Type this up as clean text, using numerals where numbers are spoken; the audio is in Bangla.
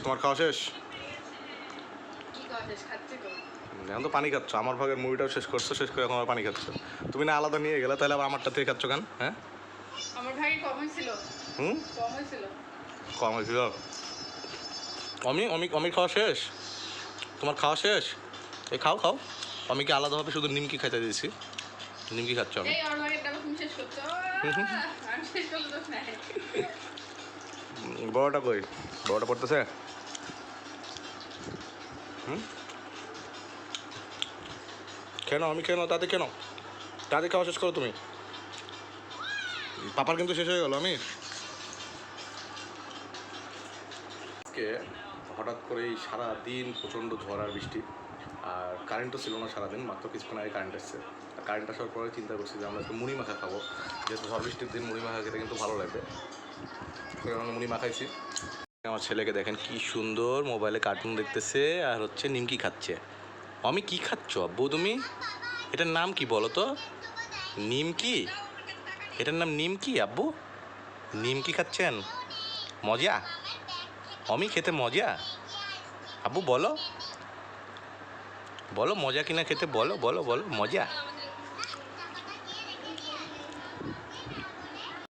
তোমার খাওয়া শেষ? এখন তো পানি খাচ্ছ, আমার ভাগের মুভিটাও শেষ করছো, শেষ করে এখন আবার পানি খাচ্ছ। তুমি না আলাদা নিয়ে গেলে, তাহলে আবার আমারটা থেকে খাচ্ছ কেন? হ্যাঁ, আমার ভাগে কম হয়েছিল। কম হয়েছিল। কম হয়েছিল। অমির খাওয়া শেষ? তোমার খাওয়া শেষ? এই খাও খাও। অমিকে আলাদাভাবে শুধু নিমকি খাইতে দিয়েছি, নিমকি খাচ্ছ আমি। বড়টা কই? বড়টা পড়তেছে? কেন আমি কেন তাতে কেন তাতে খাওয়া শেষ করো তুমি? পাপার কিন্তু শেষ হয়ে গেল। আমি আজকে হঠাৎ করেই সারাদিন প্রচণ্ড ঝড় আর বৃষ্টি, আর কারেন্টও ছিল না সারাদিন, মাত্র কিছুক্ষণ আগে কারেন্ট এসছে। আর কারেন্ট আসার পরে চিন্তা করছি যে আমরা একটু মুড়ি মাখা খাবো, যেহেতু ঝড় বৃষ্টির দিন মুড়ি মাখা খেতে কিন্তু ভালো লাগবে, আমরা মুড়ি মাখাইছি। আমার ছেলেকে দেখেন কি সুন্দর মোবাইলে কার্টুন দেখতেছে আর হচ্ছে নিমকি খাচ্ছে। আমি কি খাচ্ছ আব্বু তুমি? এটার নাম কি বলো তো? নিমকি? এটার নাম নিমকি আব্বু? নিমকি খাচ্ছেন? মজা? অমি খেতে মজা? আব্বু বলো বলো মজা কিনা খেতে, বলো বলো বলো মজা।